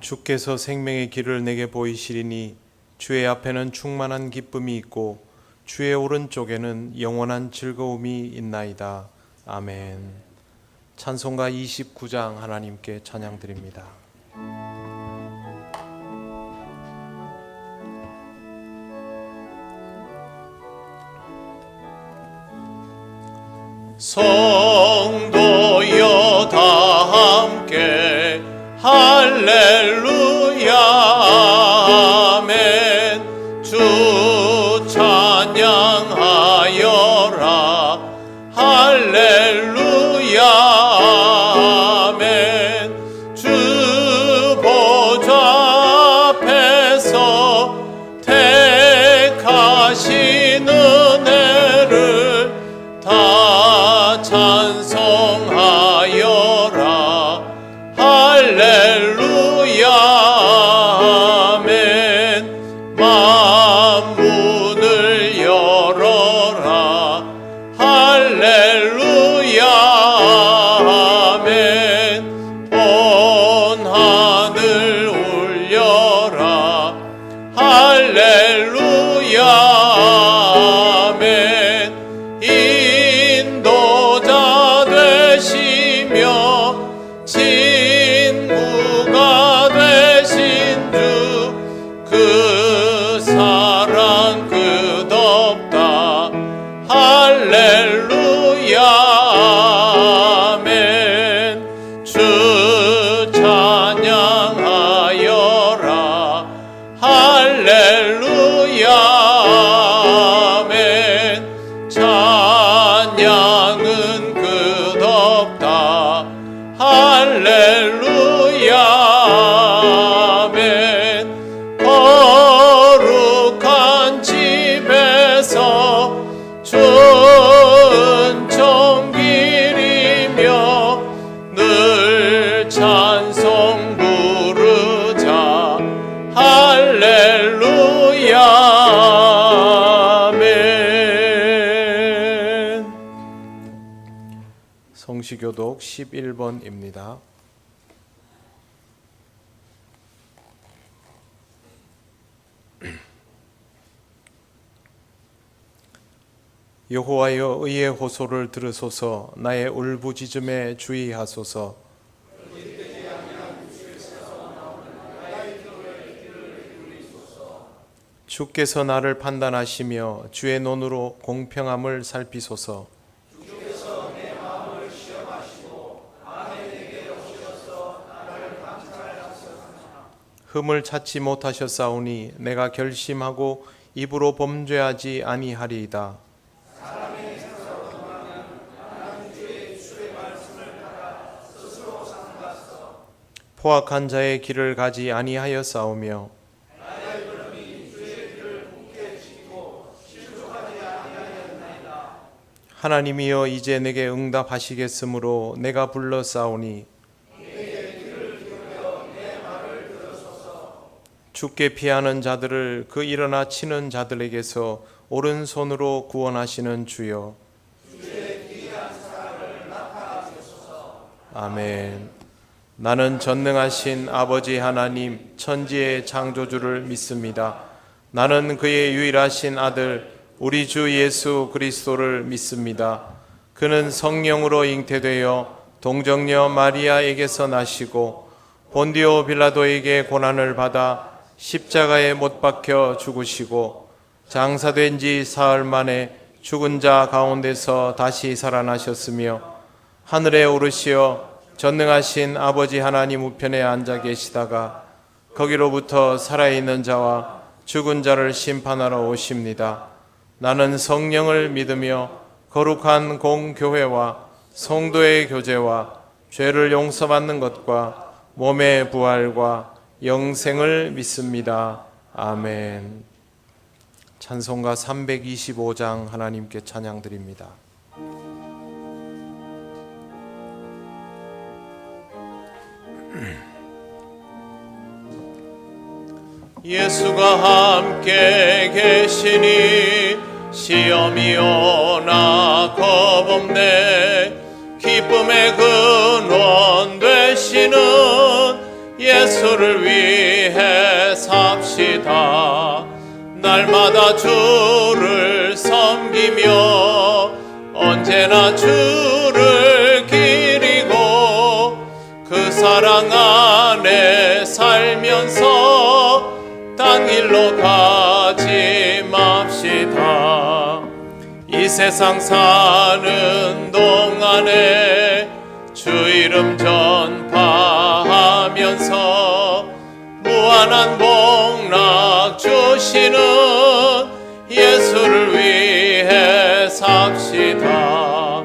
주께서 생명의 길을 내게 보이시리니 주의 앞에는 충만한 기쁨이 있고 주의 오른쪽에는 영원한 즐거움이 있나이다. 아멘. 찬송가 29장 하나님께 찬양드립니다. 성도여 다 함께 할렐루야 아멘. 주 찬양하여라 할렐루야 아멘. 주 보좌 앞에서 택하신 은혜를 다 찬송하여라 할렐루야 아멘. 만문을 열어라 할렐루야 아멘. 온 하늘 울려라 할렐루야 아멘. 인도자 되시며 친구가 되신 주 그 사랑 끝없다 할렐루야 아멘. 주 찬양하여라 할렐루야 아멘. 찬양은 끝없다 할렐루야 아멘. 거룩한 집에서 은총 기리며 늘 찬송 부르자 할렐루야 아멘. 성시교독 11번입니다. 여호와여 의의 호소를 들으소서. 나의 울부짖음에 주의하소서. 주께서 나를 판단하시며 주의 눈으로 공평함을 살피소서. 흠을 찾지 못하셨사오니 내가 결심하고 입으로 범죄하지 아니하리이다. 포악한 자의 길을 가지 아니하였사오며 하나님이여 이제 내게 응답하시겠으므로 내가 불렀사오니 주께 피하는 자들을 그 일어나 치는 자들에게서 오른손으로 구원하시는 주여. 아멘. 나는 전능하신 아버지 하나님 천지의 창조주를 믿습니다. 나는 그의 유일하신 아들 우리 주 예수 그리스도를 믿습니다. 그는 성령으로 잉태되어 동정녀 마리아에게서 나시고 본디오 빌라도에게 고난을 받아 십자가에 못 박혀 죽으시고 장사된 지 사흘 만에 죽은 자 가운데서 다시 살아나셨으며 하늘에 오르시어 전능하신 아버지 하나님 우편에 앉아 계시다가 거기로부터 살아있는 자와 죽은 자를 심판하러 오십니다. 나는 성령을 믿으며 거룩한 공교회와 성도의 교제와 죄를 용서받는 것과 몸의 부활과 영생을 믿습니다. 아멘. 찬송가 325장 하나님께 찬양드립니다. 예수가 함께 계시니 시험이 오나 겁없네. 기쁨의 근원 되시는 예수를 위해 삽시다. 날마다 주를 섬기며 언제나 주를 기리고 그 사랑 안에 살면서 딴 길로 가지 맙시다. 이 세상 사는 동안에 주 이름 전파하면서 무한한 복락 주시는 예수를 위해 삽시다.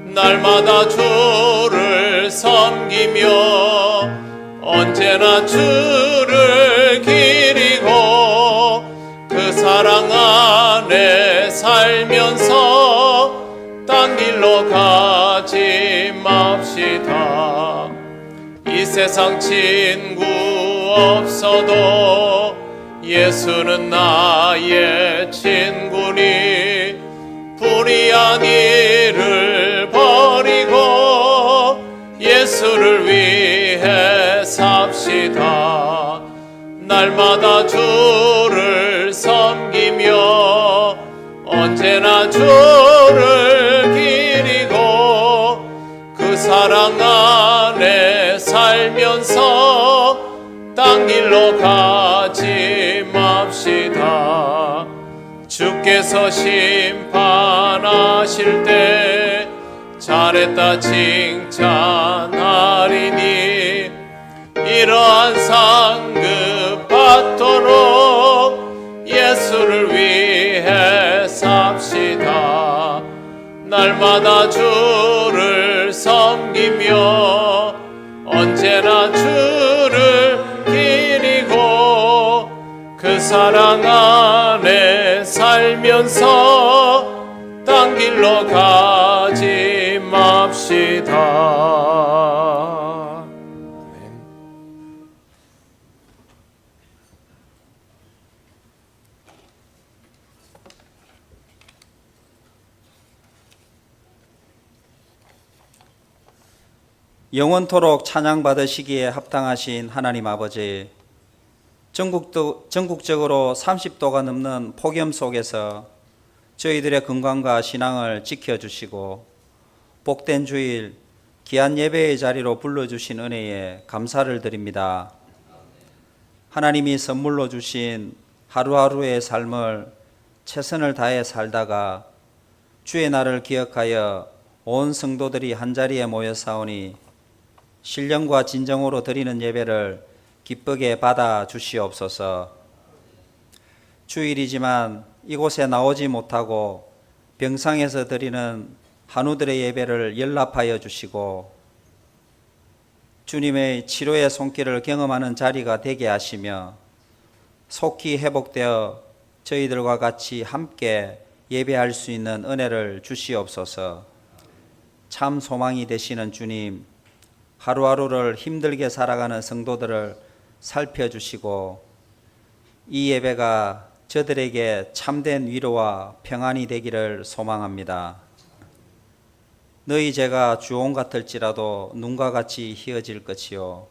날마다 주를 섬기며 언제나 주를 기리고 그 사랑 안에 살면서 딴 길로 가지 맙시다. 이 세상 친구 없어도 예수는 나의 친구니 불의한 일을 버리고 예수를 위해 삽시다. 날마다 주를 섬기며 언제나 주를 기리고 그 사랑 안에 살면서 딴 길로 가지 맙시다. 주께서 심판하실 때 잘했다 칭찬하리니 이러한 상급 받도록 예수를 위해 삽시다. 날마다 주를 섬기며 언제나 주를 기리고 그 사랑 안에 살면서 딴 길로 가지 맙시다. 영원토록 찬양받으시기에 합당하신 하나님 아버지, 전국적으로 30도가 넘는 폭염 속에서 저희들의 건강과 신앙을 지켜주시고 복된 주일 귀한 예배의 자리로 불러주신 은혜에 감사를 드립니다. 하나님이 선물로 주신 하루하루의 삶을 최선을 다해 살다가 주의 날을 기억하여 온 성도들이 한자리에 모여 사오니 신령과 진정으로 드리는 예배를 기쁘게 받아 주시옵소서. 주일이지만 이곳에 나오지 못하고 병상에서 드리는 한우들의 예배를 연락하여 주시고 주님의 치료의 손길을 경험하는 자리가 되게 하시며 속히 회복되어 저희들과 같이 함께 예배할 수 있는 은혜를 주시옵소서. 참 소망이 되시는 주님, 하루하루를 힘들게 살아가는 성도들을 살펴주시고 이 예배가 저들에게 참된 위로와 평안이 되기를 소망합니다. 너희 죄가 주홍 같을지라도 눈과 같이 희어질 것이요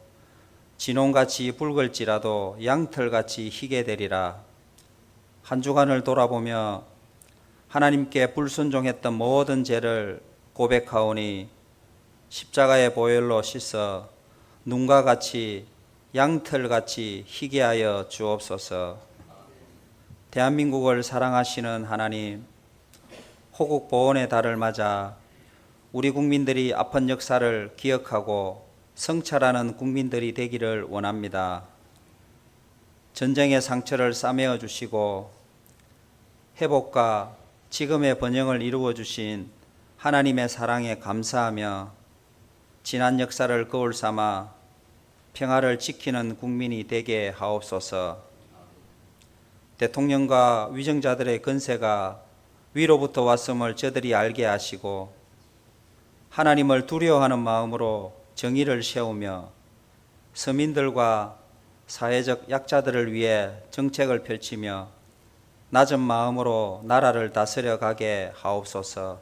진홍같이 붉을지라도 양털같이 희게 되리라. 한 주간을 돌아보며 하나님께 불순종했던 모든 죄를 고백하오니 십자가의 보혈로 씻어 눈과 같이 양털같이 희게 하여 주옵소서. 대한민국을 사랑하시는 하나님, 호국 보훈의 달을 맞아 우리 국민들이 아픈 역사를 기억하고 성찰하는 국민들이 되기를 원합니다. 전쟁의 상처를 싸매어 주시고 회복과 지금의 번영을 이루어 주신 하나님의 사랑에 감사하며 지난 역사를 거울 삼아 평화를 지키는 국민이 되게 하옵소서. 대통령과 위정자들의 건세가 위로부터 왔음을 저들이 알게 하시고 하나님을 두려워하는 마음으로 정의를 세우며 서민들과 사회적 약자들을 위해 정책을 펼치며 낮은 마음으로 나라를 다스려 가게 하옵소서.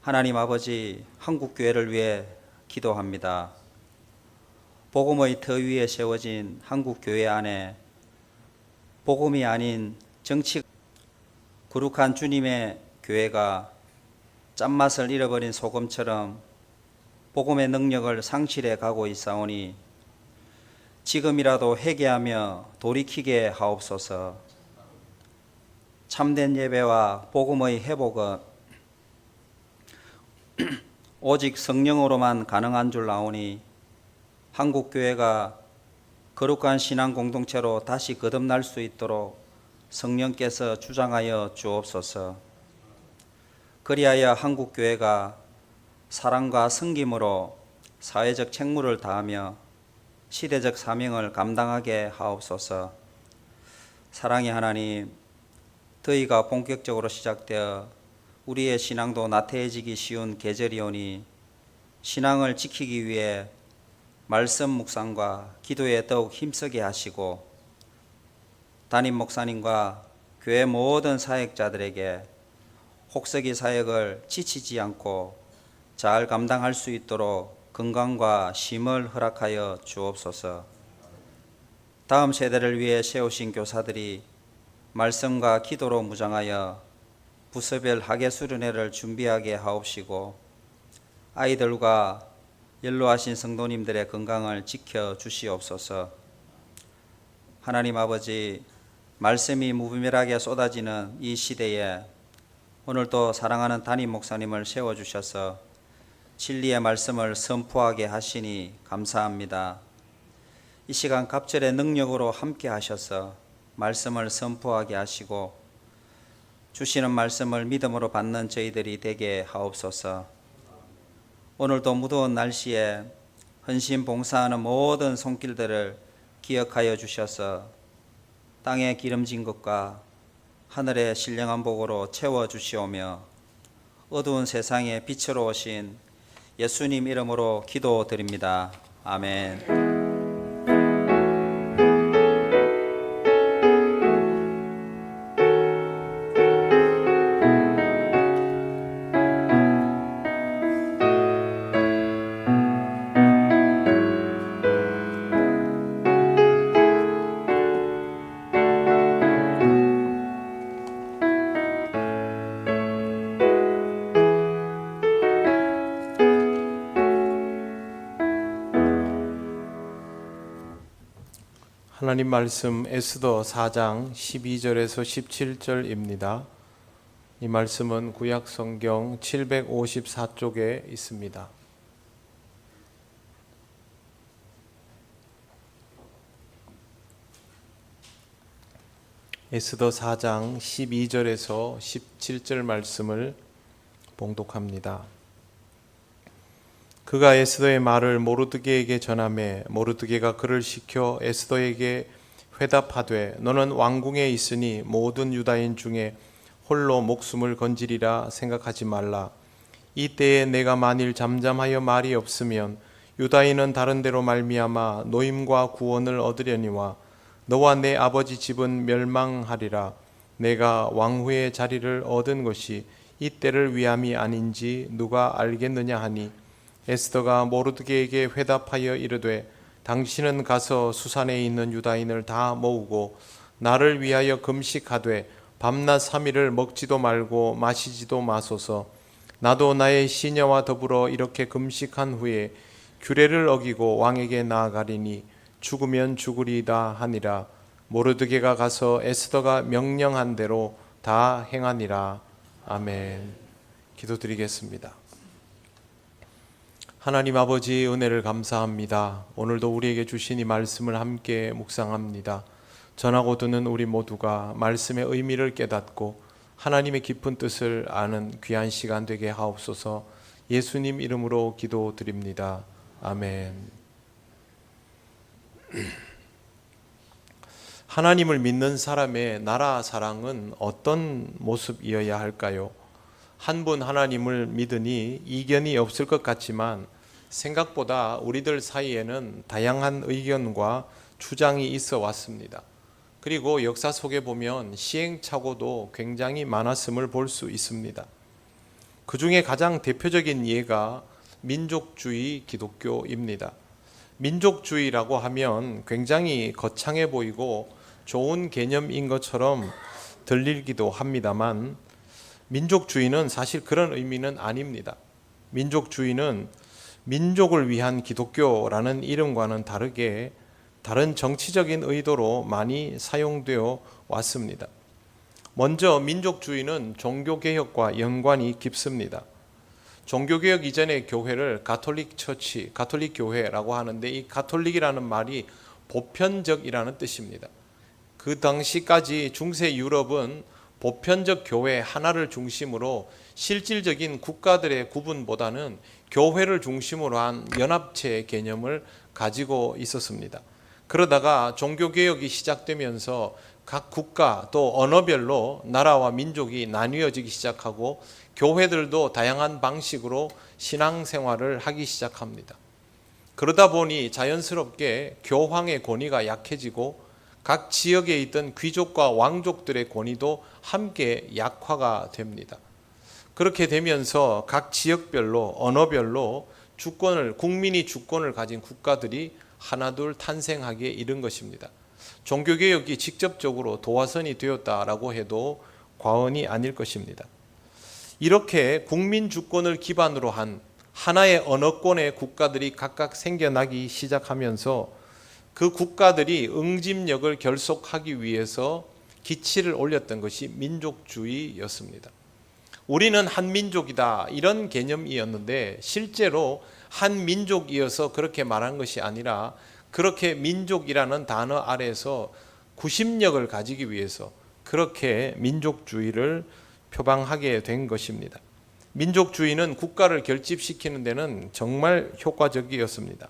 하나님 아버지, 한국교회를 위해 기도합니다. 복음의 터 위에 세워진 한국 교회 안에 복음이 아닌 정치 거룩한 주님의 교회가 짠맛을 잃어버린 소금처럼 복음의 능력을 상실해 가고 있사오니 지금이라도 회개하며 돌이키게 하옵소서. 참된 예배와 복음의 회복은 오직 성령으로만 가능한 줄 아오니 한국 교회가 거룩한 신앙 공동체로 다시 거듭날 수 있도록 성령께서 주장하여 주옵소서. 그리하여 한국 교회가 사랑과 섬김으로 사회적 책무를 다하며 시대적 사명을 감당하게 하옵소서. 사랑의 하나님, 더위가 본격적으로 시작되어 우리의 신앙도 나태해지기 쉬운 계절이오니 신앙을 지키기 위해 말씀 묵상과 기도에 더욱 힘쓰게 하시고 담임 목사님과 교회 모든 사역자들에게 혹서기 사역을 지치지 않고 잘 감당할 수 있도록 건강과 쉼을 허락하여 주옵소서. 다음 세대를 위해 세우신 교사들이 말씀과 기도로 무장하여 부서별 학예 수련회를 준비하게 하옵시고 아이들과 연로하신 성도님들의 건강을 지켜 주시옵소서. 하나님 아버지, 말씀이 무분별하게 쏟아지는 이 시대에 오늘도 사랑하는 담임 목사님을 세워주셔서 진리의 말씀을 선포하게 하시니 감사합니다. 이 시간 갑절의 능력으로 함께 하셔서 말씀을 선포하게 하시고 주시는 말씀을 믿음으로 받는 저희들이 되게 하옵소서. 오늘도 무더운 날씨에 헌신 봉사하는 모든 손길들을 기억하여 주셔서 땅에 기름진 것과 하늘의 신령한 복으로 채워주시오며 어두운 세상에 빛으로 오신 예수님 이름으로 기도드립니다. 아멘. 하나님 말씀 에스더 4장 12절에서 17절입니다. 이 말씀은 구약 성경 754쪽에 있습니다. 에스더 4장 12절에서 17절 말씀을 봉독합니다. 그가 에스더의 말을 모르드게에게 전하매 모르드게가 그를 시켜 에스더에게 회답하되 너는 왕궁에 있으니 모든 유다인 중에 홀로 목숨을 건지리라 생각하지 말라. 이때에 내가 만일 잠잠하여 말이 없으면 유다인은 다른 데로 말미암아 노임과 구원을 얻으려니와 너와 내 아버지 집은 멸망하리라. 내가 왕후의 자리를 얻은 것이 이때를 위함이 아닌지 누가 알겠느냐 하니 에스더가 모르드게에게 회답하여 이르되 당신은 가서 수산에 있는 유다인을 다 모으고 나를 위하여 금식하되 밤낮 3일을 먹지도 말고 마시지도 마소서. 나도 나의 시녀와 더불어 이렇게 금식한 후에 규례를 어기고 왕에게 나아가리니 죽으면 죽으리이다 하니라. 모르드게가 가서 에스더가 명령한 대로 다 행하니라. 아멘. 기도드리겠습니다. 하나님 아버지, 은혜를 감사합니다. 오늘도 우리에게 주신 이 말씀을 함께 묵상합니다. 전하고 듣는 우리 모두가 말씀의 의미를 깨닫고 하나님의 깊은 뜻을 아는 귀한 시간 되게 하옵소서. 예수님 이름으로 기도드립니다. 아멘. 하나님을 믿는 사람의 나라 사랑은 어떤 모습이어야 할까요? 한 분 하나님을 믿으니 이견이 없을 것 같지만 생각보다 우리들 사이에는 다양한 의견과 주장이 있어 왔습니다. 그리고 역사 속에 보면 시행착오도 굉장히 많았음을 볼 수 있습니다. 그 중에 가장 대표적인 예가 민족주의 기독교입니다. 민족주의라고 하면 굉장히 거창해 보이고 좋은 개념인 것처럼 들리기도 합니다만 민족주의는 사실 그런 의미는 아닙니다. 민족주의는 민족을 위한 기독교라는 이름과는 다르게 다른 정치적인 의도로 많이 사용되어 왔습니다. 먼저 민족주의는 종교개혁과 연관이 깊습니다. 종교개혁 이전의 교회를 가톨릭 처치, 가톨릭 교회라고 하는데 이 가톨릭이라는 말이 보편적이라는 뜻입니다. 그 당시까지 중세 유럽은 보편적 교회 하나를 중심으로 실질적인 국가들의 구분보다는 교회를 중심으로 한 연합체의 개념을 가지고 있었습니다. 그러다가 종교개혁이 시작되면서 각 국가 또 언어별로 나라와 민족이 나뉘어지기 시작하고 교회들도 다양한 방식으로 신앙생활을 하기 시작합니다. 그러다 보니 자연스럽게 교황의 권위가 약해지고 각 지역에 있던 귀족과 왕족들의 권위도 함께 약화가 됩니다. 그렇게 되면서 각 지역별로 언어별로 국민이 주권을 가진 국가들이 하나둘 탄생하기에 이른 것입니다. 종교개혁이 직접적으로 도화선이 되었다라고 해도 과언이 아닐 것입니다. 이렇게 국민 주권을 기반으로 한 하나의 언어권의 국가들이 각각 생겨나기 시작하면서 그 국가들이 응집력을 결속하기 위해서 기치를 올렸던 것이 민족주의였습니다. 우리는 한민족이다 이런 개념이었는데 실제로 한민족이어서 그렇게 말한 것이 아니라 그렇게 민족이라는 단어 아래에서 구심력을 가지기 위해서 그렇게 민족주의를 표방하게 된 것입니다. 민족주의는 국가를 결집시키는 데는 정말 효과적이었습니다.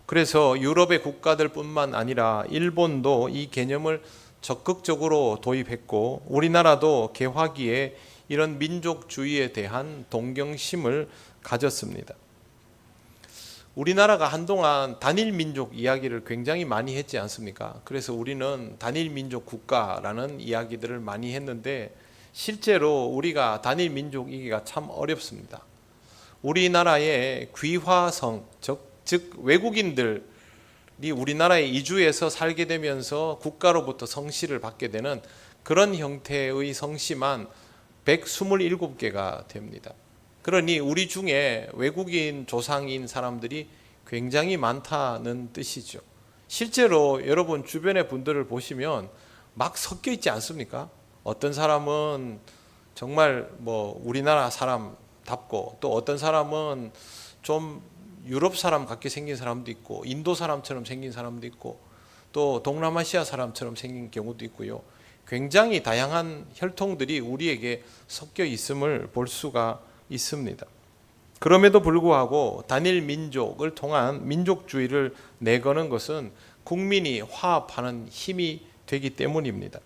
그래서 유럽의 국가들뿐만 아니라 일본도 이 개념을 적극적으로 도입했고 우리나라도 개화기에 이런 민족주의에 대한 동경심을 가졌습니다. 우리나라가 한동안 단일 민족 이야기를 굉장히 많이 했지 않습니까? 그래서 우리는 단일 민족 국가라는 이야기들을 많이 했는데 실제로 우리가 단일 민족이기가 참 어렵습니다. 우리나라의 귀화성, 즉 외국인들이 우리나라에 이주해서 살게 되면서 국가로부터 성씨를 받게 되는 그런 형태의 성씨만 127개가 됩니다. 그러니 우리 중에 외국인 조상인 사람들이 굉장히 많다는 뜻이죠. 실제로 여러분 주변의 분들을 보시면 막 섞여 있지 않습니까? 어떤 사람은 정말 우리나라 사람답고 또 어떤 사람은 좀 유럽 사람 같게 생긴 사람도 있고 인도 사람처럼 생긴 사람도 있고 또 동남아시아 사람처럼 생긴 경우도 있고요. 굉장히 다양한 혈통들이 우리에게 섞여 있음을 볼 수가 있습니다. 그럼에도 불구하고 단일 민족을 통한 민족주의를 내거는 것은 국민이 화합하는 힘이 되기 때문입니다.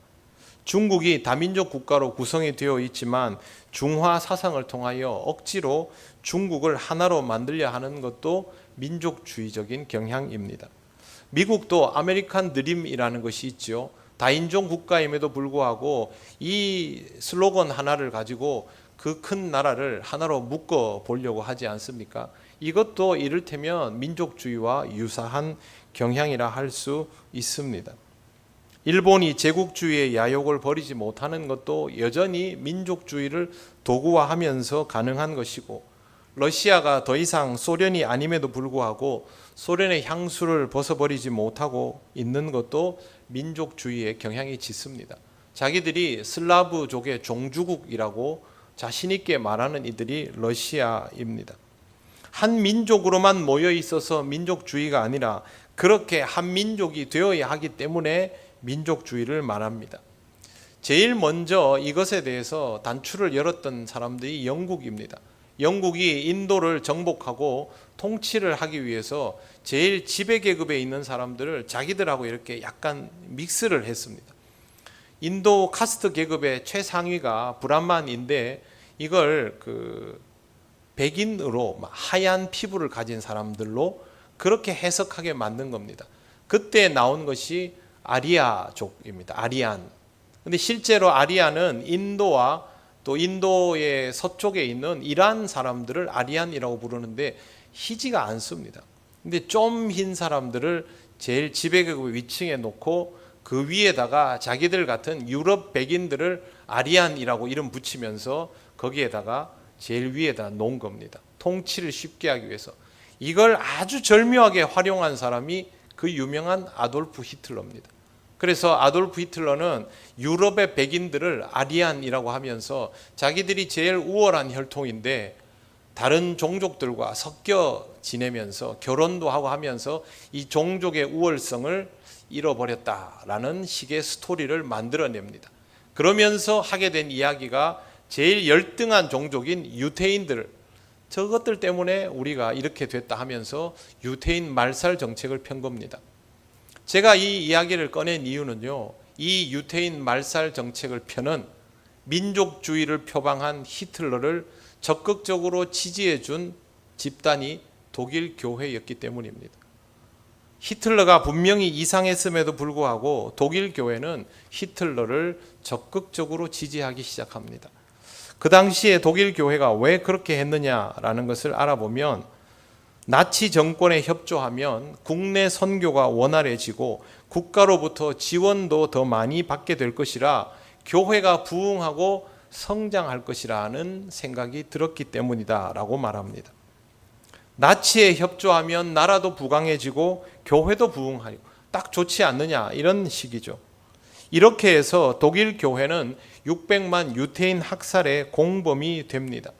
중국이 다민족 국가로 구성이 되어 있지만 중화 사상을 통하여 억지로 중국을 하나로 만들려 하는 것도 민족주의적인 경향입니다. 미국도 아메리칸 드림이라는 것이 있죠. 다인종 국가임에도 불구하고 이 슬로건 하나를 가지고 그 큰 나라를 하나로 묶어 보려고 하지 않습니까? 이것도 이를테면 민족주의와 유사한 경향이라 할 수 있습니다. 일본이 제국주의의 야욕을 버리지 못하는 것도 여전히 민족주의를 도구화하면서 가능한 것이고 러시아가 더 이상 소련이 아님에도 불구하고 소련의 향수를 벗어버리지 못하고 있는 것도 민족주의의 경향이 짙습니다. 자기들이 슬라브족의 종주국이라고 자신 있게 말하는 이들이 러시아입니다. 한 민족으로만 모여 있어서 민족주의가 아니라 그렇게 한 민족이 되어야 하기 때문에 민족주의를 말합니다. 제일 먼저 이것에 대해서 단추를 열었던 사람들이 영국입니다. 영국이 인도를 정복하고 통치를 하기 위해서 제일 지배계급에 있는 사람들을 자기들하고 이렇게 약간 믹스를 했습니다. 인도 카스트 계급의 최상위가 브라만인데 이걸 백인으로 하얀 피부를 가진 사람들로 그렇게 해석하게 만든 겁니다. 그때 나온 것이 아리아족입니다. 아리안. 근데 실제로 아리안은 인도와 또 인도의 서쪽에 있는 이란 사람들을 아리안이라고 부르는데 희지가 않습니다. 근데 좀 흰 사람들을 제일 지배계급 위층에 놓고 그 위에다가 자기들 같은 유럽 백인들을 아리안이라고 이름 붙이면서 거기에다가 제일 위에다 놓은 겁니다. 통치를 쉽게 하기 위해서. 이걸 아주 절묘하게 활용한 사람이 그 유명한 아돌프 히틀러입니다. 그래서 아돌프 히틀러는 유럽의 백인들을 아리안이라고 하면서 자기들이 제일 우월한 혈통인데 다른 종족들과 섞여 지내면서 결혼도 하고 하면서 이 종족의 우월성을 잃어버렸다라는 식의 스토리를 만들어냅니다. 그러면서 하게 된 이야기가 제일 열등한 종족인 유태인들, 저것들 때문에 우리가 이렇게 됐다 하면서 유태인 말살 정책을 편 겁니다. 제가 이 이야기를 꺼낸 이유는요, 이 유태인 말살 정책을 펴는 민족주의를 표방한 히틀러를 적극적으로 지지해 준 집단이 독일 교회였기 때문입니다. 히틀러가 분명히 이상했음에도 불구하고 독일 교회는 히틀러를 적극적으로 지지하기 시작합니다. 그 당시에 독일 교회가 왜 그렇게 했느냐라는 것을 알아보면 나치 정권에 협조하면 국내 선교가 원활해지고 국가로부터 지원도 더 많이 받게 될 것이라 교회가 부흥하고 성장할 것이라는 생각이 들었기 때문이다라고 말합니다. 나치에 협조하면 나라도 부강해지고 교회도 부흥하고 딱 좋지 않느냐 이런 식이죠. 이렇게 해서 독일 교회는 600만 유태인 학살의 공범이 됩니다.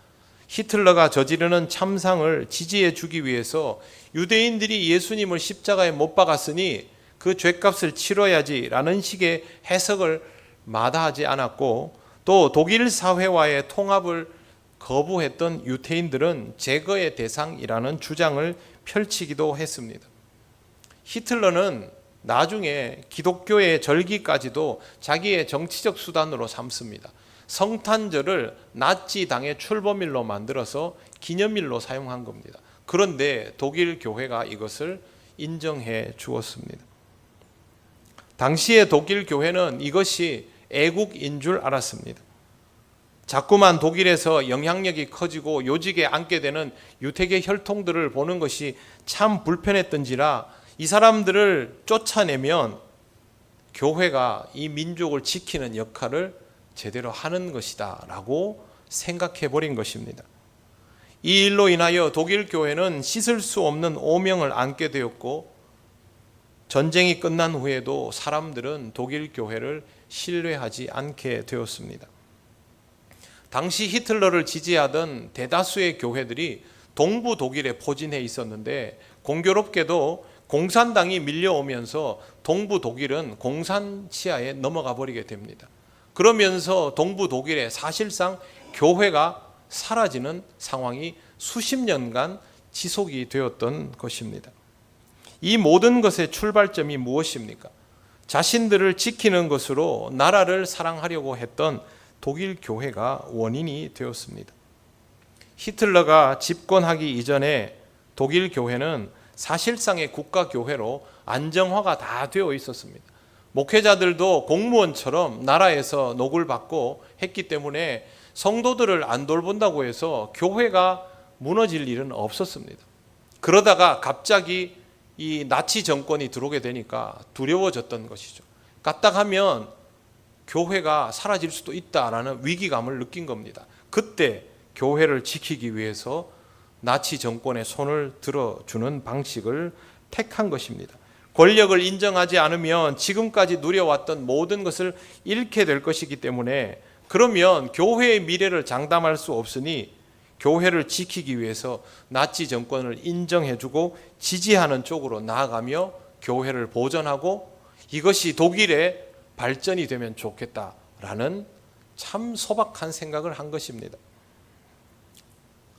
히틀러가 저지르는 참상을 지지해 주기 위해서 유대인들이 예수님을 십자가에 못 박았으니 그 죄값을 치러야지라는 식의 해석을 마다하지 않았고, 또 독일 사회와의 통합을 거부했던 유태인들은 제거의 대상이라는 주장을 펼치기도 했습니다. 히틀러는 나중에 기독교의 절기까지도 자기의 정치적 수단으로 삼습니다. 성탄절을 나치 당의 출범일로 만들어서 기념일로 사용한 겁니다. 그런데 독일 교회가 이것을 인정해 주었습니다. 당시에 독일 교회는 이것이 애국인 줄 알았습니다. 자꾸만 독일에서 영향력이 커지고 요직에 앉게 되는 유태계 혈통들을 보는 것이 참 불편했던지라 이 사람들을 쫓아내면 교회가 이 민족을 지키는 역할을 제대로 하는 것이다 라고 생각해 버린 것입니다. 이 일로 인하여 독일 교회는 씻을 수 없는 오명을 안게 되었고, 전쟁이 끝난 후에도 사람들은 독일 교회를 신뢰하지 않게 되었습니다. 당시 히틀러를 지지하던 대다수의 교회들이 동부 독일에 포진해 있었는데, 공교롭게도 공산당이 밀려오면서 동부 독일은 공산 치하에 넘어가 버리게 됩니다. 그러면서 동부 독일에 사실상 교회가 사라지는 상황이 수십 년간 지속이 되었던 것입니다. 이 모든 것의 출발점이 무엇입니까? 자신들을 지키는 것으로 나라를 사랑하려고 했던 독일 교회가 원인이 되었습니다. 히틀러가 집권하기 이전에 독일 교회는 사실상의 국가교회로 안정화가 다 되어 있었습니다. 목회자들도 공무원처럼 나라에서 녹을 받고 했기 때문에 성도들을 안 돌본다고 해서 교회가 무너질 일은 없었습니다. 그러다가 갑자기 이 나치 정권이 들어오게 되니까 두려워졌던 것이죠. 까딱하면 교회가 사라질 수도 있다라는 위기감을 느낀 겁니다. 그때 교회를 지키기 위해서 나치 정권의 손을 들어주는 방식을 택한 것입니다. 권력을 인정하지 않으면 지금까지 누려왔던 모든 것을 잃게 될 것이기 때문에, 그러면 교회의 미래를 장담할 수 없으니 교회를 지키기 위해서 나치 정권을 인정해주고 지지하는 쪽으로 나아가며 교회를 보존하고 이것이 독일의 발전이 되면 좋겠다라는 참 소박한 생각을 한 것입니다.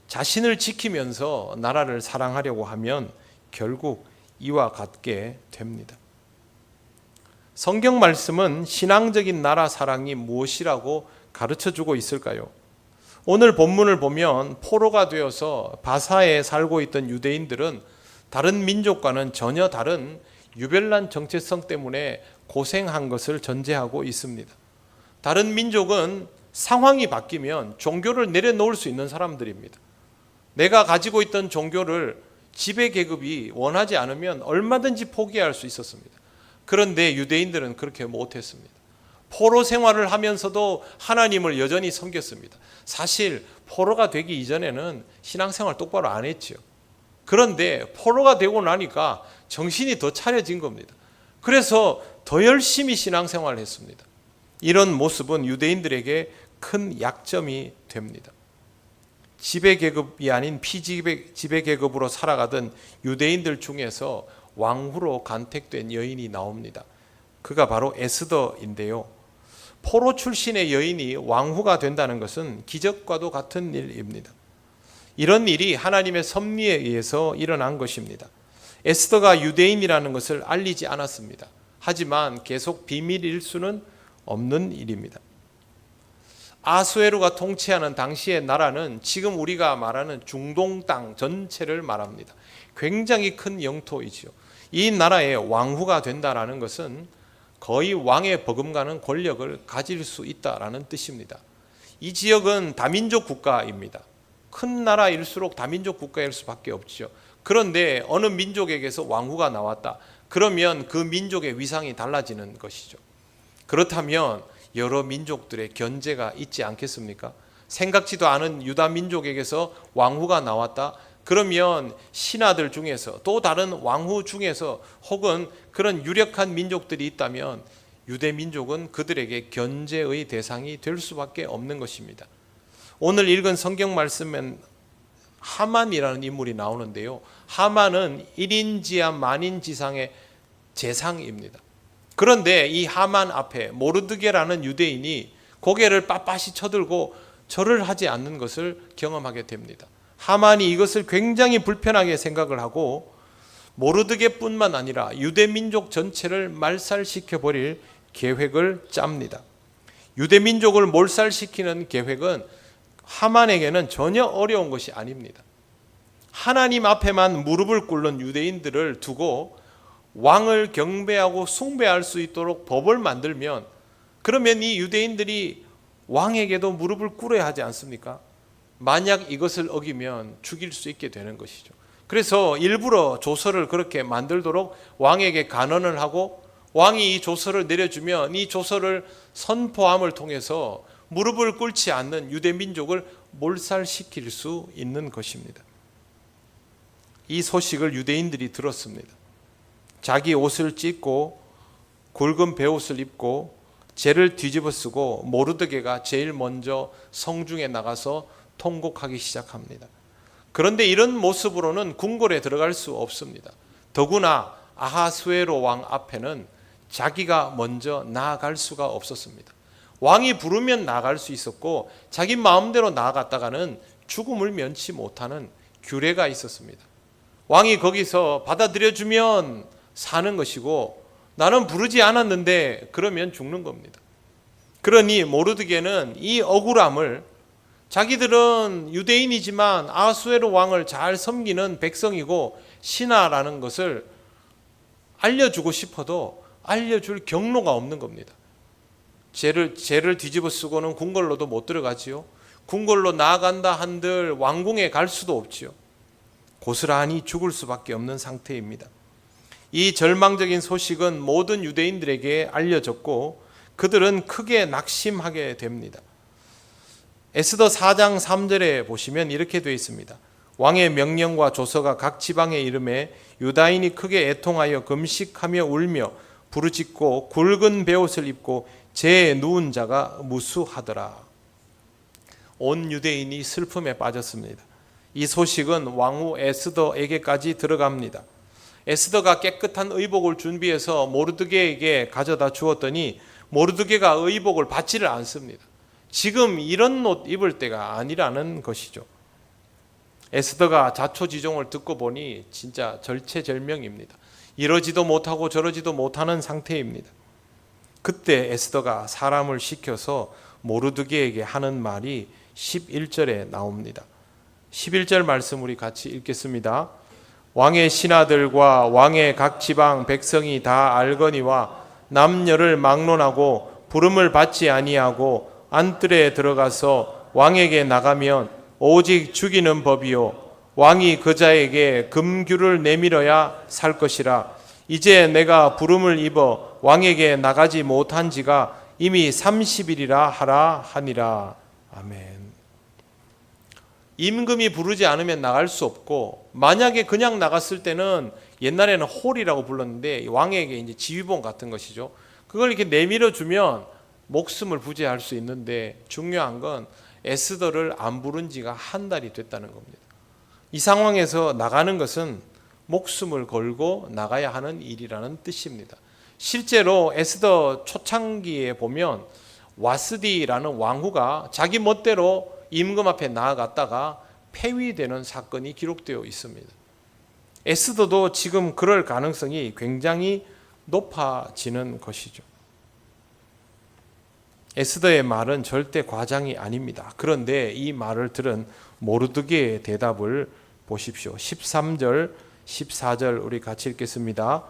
자신을 지키면서 나라를 사랑하려고 하면 결국 이와 같게 됩니다. 성경 말씀은 신앙적인 나라 사랑이 무엇이라고 가르쳐주고 있을까요? 오늘 본문을 보면 포로가 되어서 바사에 살고 있던 유대인들은 다른 민족과는 전혀 다른 유별난 정체성 때문에 고생한 것을 전제하고 있습니다. 다른 민족은 상황이 바뀌면 종교를 내려놓을 수 있는 사람들입니다. 내가 가지고 있던 종교를 지배 계급이 원하지 않으면 얼마든지 포기할 수 있었습니다. 그런데 유대인들은 그렇게 못했습니다. 포로 생활을 하면서도 하나님을 여전히 섬겼습니다. 사실 포로가 되기 이전에는 신앙생활 똑바로 안 했죠. 그런데 포로가 되고 나니까 정신이 더 차려진 겁니다. 그래서 더 열심히 신앙생활을 했습니다. 이런 모습은 유대인들에게 큰 약점이 됩니다. 지배계급이 아닌 피지배계급으로 살아가던 유대인들 중에서 왕후로 간택된 여인이 나옵니다. 그가 바로 에스더인데요. 포로 출신의 여인이 왕후가 된다는 것은 기적과도 같은 일입니다. 이런 일이 하나님의 섭리에 의해서 일어난 것입니다. 에스더가 유대인이라는 것을 알리지 않았습니다. 하지만 계속 비밀일 수는 없는 일입니다. 아수에로가 통치하는 당시의 나라는 지금 우리가 말하는 중동 땅 전체를 말합니다. 굉장히 큰 영토이죠. 이 나라의 왕후가 된다라는 것은 거의 왕의 버금가는 권력을 가질 수 있다라는 뜻입니다. 이 지역은 다민족 국가입니다. 큰 나라일수록 다민족 국가일 수밖에 없죠. 그런데 어느 민족에게서 왕후가 나왔다. 그러면 그 민족의 위상이 달라지는 것이죠. 그렇다면 여러 민족들의 견제가 있지 않겠습니까? 생각지도 않은 유다 민족에게서 왕후가 나왔다. 그러면 신하들 중에서 또 다른 왕후 중에서 혹은 그런 유력한 민족들이 있다면 유대 민족은 그들에게 견제의 대상이 될 수밖에 없는 것입니다. 오늘 읽은 성경 말씀엔 하만이라는 인물이 나오는데요. 하만은 1인지하 만인지상의 재상입니다. 그런데 이 하만 앞에 모르드게라는 유대인이 고개를 빳빳이 쳐들고 절을 하지 않는 것을 경험하게 됩니다. 하만이 이것을 굉장히 불편하게 생각을 하고 모르드게뿐만 아니라 유대 민족 전체를 말살시켜 버릴 계획을 짭니다. 유대 민족을 몰살시키는 계획은 하만에게는 전혀 어려운 것이 아닙니다. 하나님 앞에만 무릎을 꿇는 유대인들을 두고 왕을 경배하고 숭배할 수 있도록 법을 만들면 그러면 이 유대인들이 왕에게도 무릎을 꿇어야 하지 않습니까? 만약 이것을 어기면 죽일 수 있게 되는 것이죠. 그래서 일부러 조서를 그렇게 만들도록 왕에게 간언을 하고 왕이 이 조서를 내려주면 이 조서를 선포함을 통해서 무릎을 꿇지 않는 유대 민족을 몰살시킬 수 있는 것입니다. 이 소식을 유대인들이 들었습니다. 자기 옷을 찢고 굵은 베옷을 입고 죄를 뒤집어 쓰고 모르드게가 제일 먼저 성중에 나가서 통곡하기 시작합니다. 그런데 이런 모습으로는 궁궐에 들어갈 수 없습니다. 더구나 아하수에로 왕 앞에는 자기가 먼저 나아갈 수가 없었습니다. 왕이 부르면 나아갈 수 있었고 자기 마음대로 나아갔다가는 죽음을 면치 못하는 규례가 있었습니다. 왕이 거기서 받아들여주면 사는 것이고 나는 부르지 않았는데 그러면 죽는 겁니다. 그러니 모르드게는 이 억울함을 자기들은 유대인이지만 아수에로 왕을 잘 섬기는 백성이고 신하라는 것을 알려주고 싶어도 알려줄 경로가 없는 겁니다. 죄를 뒤집어 쓰고는 궁궐로도 못 들어가지요. 궁궐로 나아간다 한들 왕궁에 갈 수도 없지요. 고스란히 죽을 수밖에 없는 상태입니다. 이 절망적인 소식은 모든 유대인들에게 알려졌고 그들은 크게 낙심하게 됩니다. 에스더 4장 3절에 보시면 이렇게 되어 있습니다. 왕의 명령과 조서가 각 지방에 이름에 유다인이 크게 애통하여 금식하며 울며 부르짖고 굵은 베옷을 입고 재에 누운 자가 무수하더라. 온 유대인이 슬픔에 빠졌습니다. 이 소식은 왕후 에스더에게까지 들어갑니다. 에스더가 깨끗한 의복을 준비해서 모르드게에게 가져다 주었더니 모르드게가 의복을 받지를 않습니다. 지금 이런 옷 입을 때가 아니라는 것이죠. 에스더가 자초지종을 듣고 보니 진짜 절체절명입니다. 이러지도 못하고 저러지도 못하는 상태입니다. 그때 에스더가 사람을 시켜서 모르드게에게 하는 말이 11절에 나옵니다. 11절 말씀 우리 같이 읽겠습니다. 왕의 신하들과 왕의 각 지방 백성이 다 알거니와 남녀를 막론하고 부름을 받지 아니하고 안뜰에 들어가서 왕에게 나가면 오직 죽이는 법이요 왕이 그 자에게 금규를 내밀어야 살 것이라. 이제 내가 부름을 입어 왕에게 나가지 못한 지가 이미 30일이라 하라 하니라. 아멘. 임금이 부르지 않으면 나갈 수 없고, 만약에 그냥 나갔을 때는 옛날에는 홀이라고 불렀는데 왕에게 이제 지휘봉 같은 것이죠. 그걸 이렇게 내밀어 주면 목숨을 부지할 수 있는데, 중요한 건 에스더를 안 부른 지가 한 달이 됐다는 겁니다. 이 상황에서 나가는 것은 목숨을 걸고 나가야 하는 일이라는 뜻입니다. 실제로 에스더 초창기에 보면 와스디라는 왕후가 자기 멋대로 임금 앞에 나아갔다가 폐위되는 사건이 기록되어 있습니다. 에스더도 지금 그럴 가능성이 굉장히 높아지는 것이죠. 에스더의 말은 절대 과장이 아닙니다. 그런데 이 말을 들은 모르드게의 대답을 보십시오. 13절, 14절 우리 같이 읽겠습니다.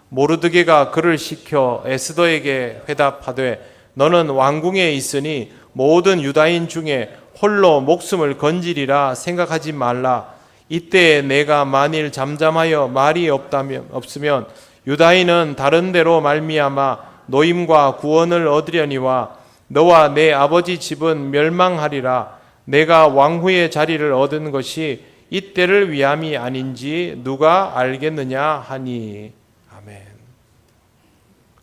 모르드게가 그를 시켜 에스더에게 회답하되 너는 왕궁에 있으니 모든 유다인 중에 홀로 목숨을 건지리라 생각하지 말라. 이때 내가 만일 잠잠하여 말이 없으면 유다인은 다른 데로 말미암아 노임과 구원을 얻으려니와 너와 내 아버지 집은 멸망하리라. 내가 왕후의 자리를 얻은 것이 이때를 위함이 아닌지 누가 알겠느냐 하니. 아멘.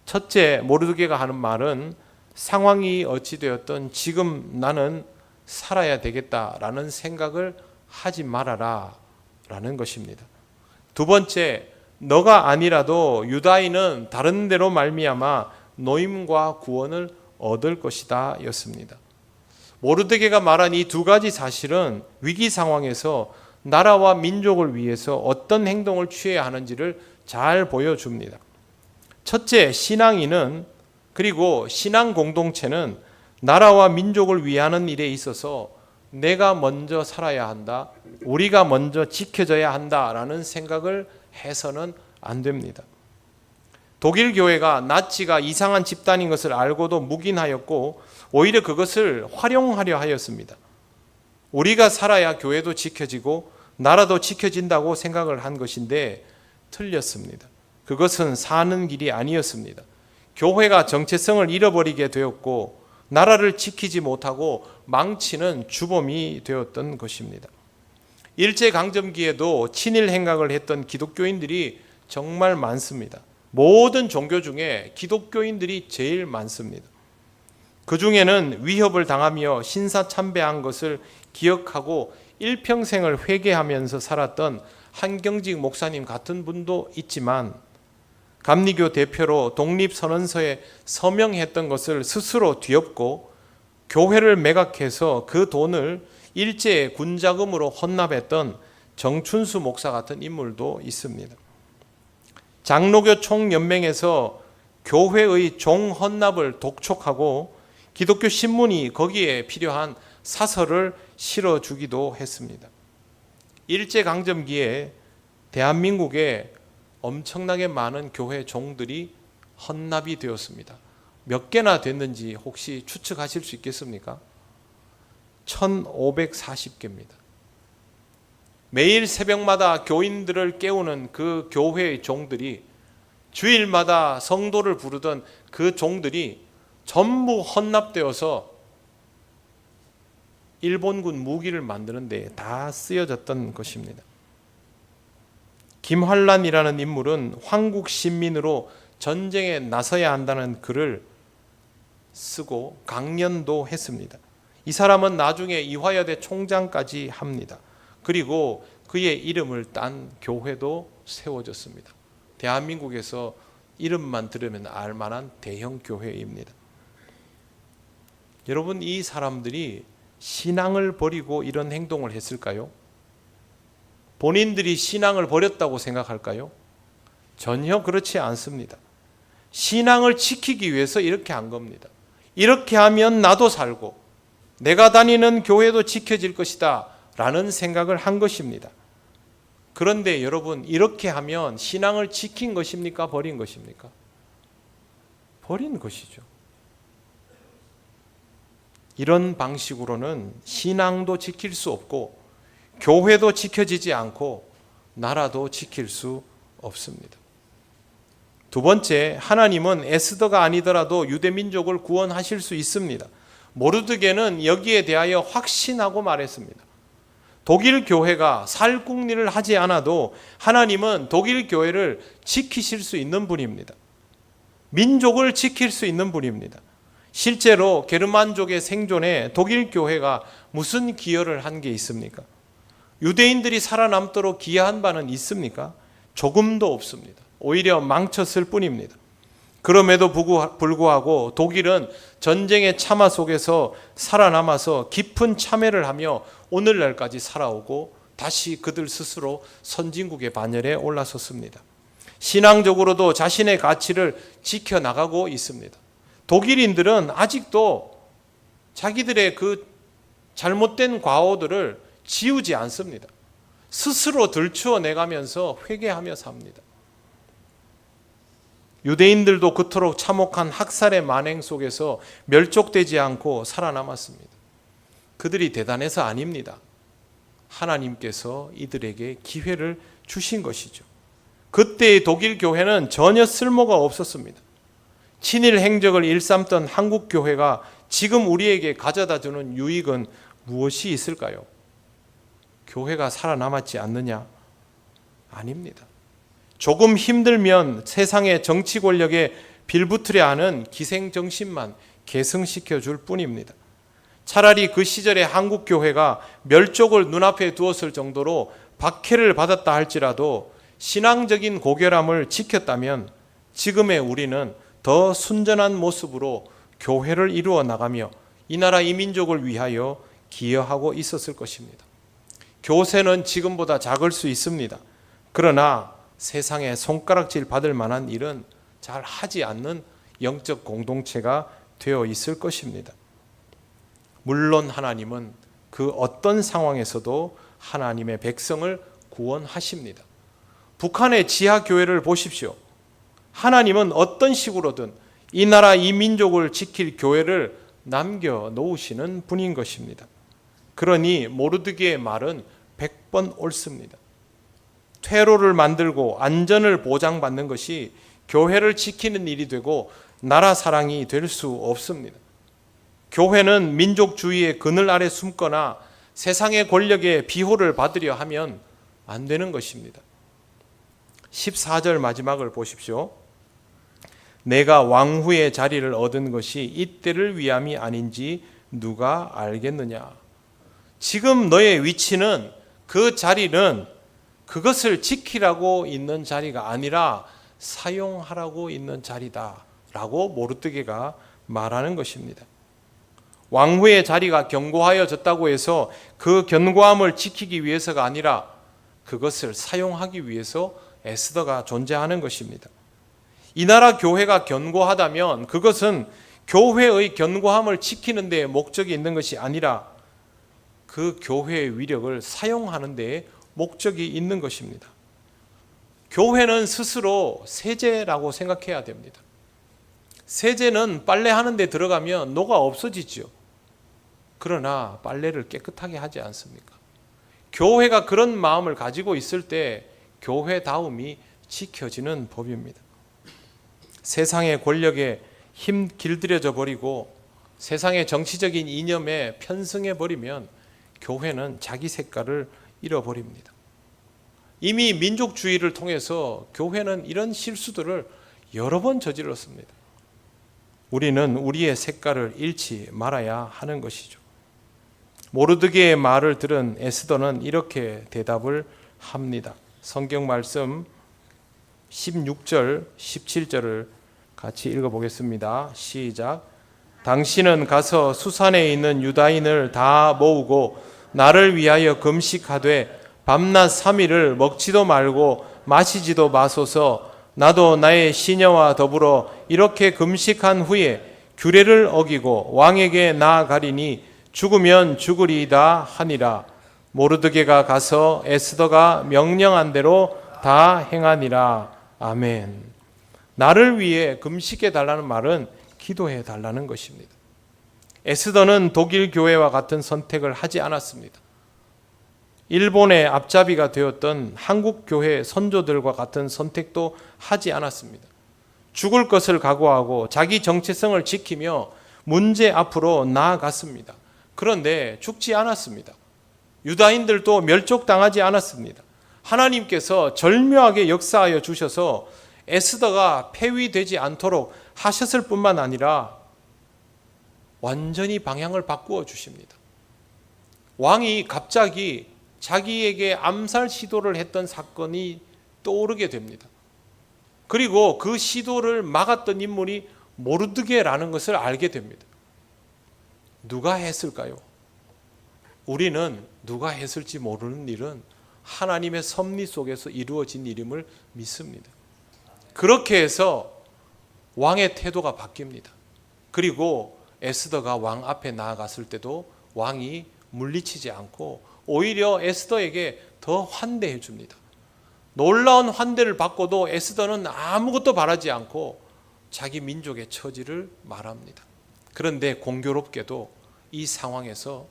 첫째, 모르드게가 하는 말은 상황이 어찌 되었든 지금 나는 살아야 되겠다라는 생각을 하지 말아라 라는 것입니다. 두 번째, 너가 아니라도 유다인은 다른 데로 말미암아 노임과 구원을 얻을 것이다 였습니다. 모르드게가 말한 이 두 가지 사실은 위기 상황에서 나라와 민족을 위해서 어떤 행동을 취해야 하는지를 잘 보여줍니다. 첫째, 신앙인은, 그리고 신앙 공동체는 나라와 민족을 위하는 일에 있어서 내가 먼저 살아야 한다, 우리가 먼저 지켜져야 한다라는 생각을 해서는 안 됩니다. 독일 교회가 나치가 이상한 집단인 것을 알고도 묵인하였고 오히려 그것을 활용하려 하였습니다. 우리가 살아야 교회도 지켜지고 나라도 지켜진다고 생각을 한 것인데 틀렸습니다. 그것은 사는 길이 아니었습니다. 교회가 정체성을 잃어버리게 되었고 나라를 지키지 못하고 망치는 주범이 되었던 것입니다. 일제강점기에도 친일 행각을 했던 기독교인들이 정말 많습니다. 모든 종교 중에 기독교인들이 제일 많습니다. 그 중에는 위협을 당하며 신사참배한 것을 기억하고 일평생을 회개하면서 살았던 한경직 목사님 같은 분도 있지만, 감리교 대표로 독립선언서에 서명했던 것을 스스로 뒤엎고 교회를 매각해서 그 돈을 일제의 군자금으로 헌납했던 정춘수 목사 같은 인물도 있습니다. 장로교 총연맹에서 교회의 종헌납을 독촉하고 기독교 신문이 거기에 필요한 사설을 실어주기도 했습니다. 일제강점기에 대한민국에 엄청나게 많은 교회 종들이 헌납이 되었습니다. 몇 개나 됐는지 혹시 추측하실 수 있겠습니까? 1540개입니다. 매일 새벽마다 교인들을 깨우는 그 교회의 종들이, 주일마다 성도를 부르던 그 종들이 전부 헌납되어서 일본군 무기를 만드는 데 다 쓰여졌던 것입니다. 김환란이라는 인물은 황국 신민으로 전쟁에 나서야 한다는 글을 쓰고 강연도 했습니다. 이 사람은 나중에 이화여대 총장까지 합니다. 그리고 그의 이름을 딴 교회도 세워졌습니다. 대한민국에서 이름만 들으면 알만한 대형 교회입니다. 여러분, 이 사람들이 신앙을 버리고 이런 행동을 했을까요? 본인들이 신앙을 버렸다고 생각할까요? 전혀 그렇지 않습니다. 신앙을 지키기 위해서 이렇게 한 겁니다. 이렇게 하면 나도 살고 내가 다니는 교회도 지켜질 것이다 라는 생각을 한 것입니다. 그런데 여러분, 이렇게 하면 신앙을 지킨 것입니까? 버린 것입니까? 버린 것이죠. 이런 방식으로는 신앙도 지킬 수 없고 교회도 지켜지지 않고 나라도 지킬 수 없습니다. 두 번째, 하나님은 에스더가 아니더라도 유대 민족을 구원하실 수 있습니다. 모르드게는 여기에 대하여 확신하고 말했습니다. 독일 교회가 살궁리를 하지 않아도 하나님은 독일 교회를 지키실 수 있는 분입니다. 민족을 지킬 수 있는 분입니다. 실제로 게르만족의 생존에 독일 교회가 무슨 기여를 한 게 있습니까? 유대인들이 살아남도록 기여한 바는 있습니까? 조금도 없습니다. 오히려 망쳤을 뿐입니다. 그럼에도 불구하고 독일은 전쟁의 참화 속에서 살아남아서 깊은 참회를 하며 오늘날까지 살아오고 다시 그들 스스로 선진국의 반열에 올라섰습니다. 신앙적으로도 자신의 가치를 지켜나가고 있습니다. 독일인들은 아직도 자기들의 그 잘못된 과오들을 지우지 않습니다. 스스로 들추어내가면서 회개하며 삽니다. 유대인들도 그토록 참혹한 학살의 만행 속에서 멸족되지 않고 살아남았습니다. 그들이 대단해서 아닙니다. 하나님께서 이들에게 기회를 주신 것이죠. 그때의 독일 교회는 전혀 쓸모가 없었습니다. 친일 행적을 일삼던 한국 교회가 지금 우리에게 가져다 주는 유익은 무엇이 있을까요? 교회가 살아남았지 않느냐? 아닙니다. 조금 힘들면 세상의 정치 권력에 빌붙으려 하는 기생정신만 계승시켜 줄 뿐입니다. 차라리 그 시절의 한국 교회가 멸족을 눈앞에 두었을 정도로 박해를 받았다 할지라도 신앙적인 고결함을 지켰다면 지금의 우리는 더 순전한 모습으로 교회를 이루어 나가며 이 나라 이 민족을 위하여 기여하고 있었을 것입니다. 교세는 지금보다 작을 수 있습니다. 그러나 세상에 손가락질 받을 만한 일은 잘 하지 않는 영적 공동체가 되어 있을 것입니다. 물론 하나님은 그 어떤 상황에서도 하나님의 백성을 구원하십니다. 북한의 지하교회를 보십시오. 하나님은 어떤 식으로든 이 나라 이 민족을 지킬 교회를 남겨놓으시는 분인 것입니다. 그러니 모르드게의 말은 100번 옳습니다. 퇴로를 만들고 안전을 보장받는 것이 교회를 지키는 일이 되고 나라 사랑이 될 수 없습니다. 교회는 민족주의의 그늘 아래 숨거나 세상의 권력의 비호를 받으려 하면 안 되는 것입니다. 14절 마지막을 보십시오. 내가 왕후의 자리를 얻은 것이 이때를 위함이 아닌지 누가 알겠느냐. 지금 너의 위치는 그 자리는 그것을 지키라고 있는 자리가 아니라 사용하라고 있는 자리다 라고 모르드게가 말하는 것입니다. 왕후의 자리가 견고하여졌다고 해서 그 견고함을 지키기 위해서가 아니라 그것을 사용하기 위해서 에스더가 존재하는 것입니다. 이 나라 교회가 견고하다면 그것은 교회의 견고함을 지키는 데에 목적이 있는 것이 아니라 그 교회의 위력을 사용하는 데에 목적이 있는 것입니다. 교회는 스스로 세제라고 생각해야 됩니다. 세제는 빨래하는 데 들어가면 녹아 없어지죠. 그러나 빨래를 깨끗하게 하지 않습니까? 교회가 그런 마음을 가지고 있을 때 교회다움이 지켜지는 법입니다. 세상의 권력에 힘 길들여져 버리고 세상의 정치적인 이념에 편승해 버리면 교회는 자기 색깔을 잃어버립니다. 이미 민족주의를 통해서 교회는 이런 실수들을 여러 번 저질렀습니다. 우리는 우리의 색깔을 잃지 말아야 하는 것이죠. 모르드게의 말을 들은 에스더는 이렇게 대답을 합니다. 성경 말씀 16절, 17절을 같이 읽어보겠습니다. 시작. 당신은 가서 수산에 있는 유다인을 다 모으고 나를 위하여 금식하되 밤낮 3일을 먹지도 말고 마시지도 마소서. 나도 나의 시녀와 더불어 이렇게 금식한 후에 규례를 어기고 왕에게 나아가리니 죽으면 죽으리이다 하니라. 모르드게가 가서 에스더가 명령한 대로 다 행하니라. 아멘. 나를 위해 금식해 달라는 말은 기도해 달라는 것입니다. 에스더는 독일 교회와 같은 선택을 하지 않았습니다. 일본의 앞잡이가 되었던 한국 교회 선조들과 같은 선택도 하지 않았습니다. 죽을 것을 각오하고 자기 정체성을 지키며 문제 앞으로 나아갔습니다. 그런데 죽지 않았습니다. 유다인들도 멸족당하지 않았습니다. 하나님께서 절묘하게 역사하여 주셔서 에스더가 폐위되지 않도록 하셨을 뿐만 아니라 완전히 방향을 바꾸어 주십니다. 왕이 갑자기 자기에게 암살 시도를 했던 사건이 떠오르게 됩니다. 그리고 그 시도를 막았던 인물이 모르드게라는 것을 알게 됩니다. 누가 했을까요? 우리는 누가 했을지 모르는 일은 하나님의 섭리 속에서 이루어진 일임을 믿습니다. 그렇게 해서 왕의 태도가 바뀝니다. 그리고 에스더가 왕 앞에 나아갔을 때도 왕이 물리치지 않고 오히려 에스더에게 더 환대해 줍니다. 놀라운 환대를 받고도 에스더는 아무것도 바라지 않고 자기 민족의 처지를 말합니다. 그런데 공교롭게도 이 상황에서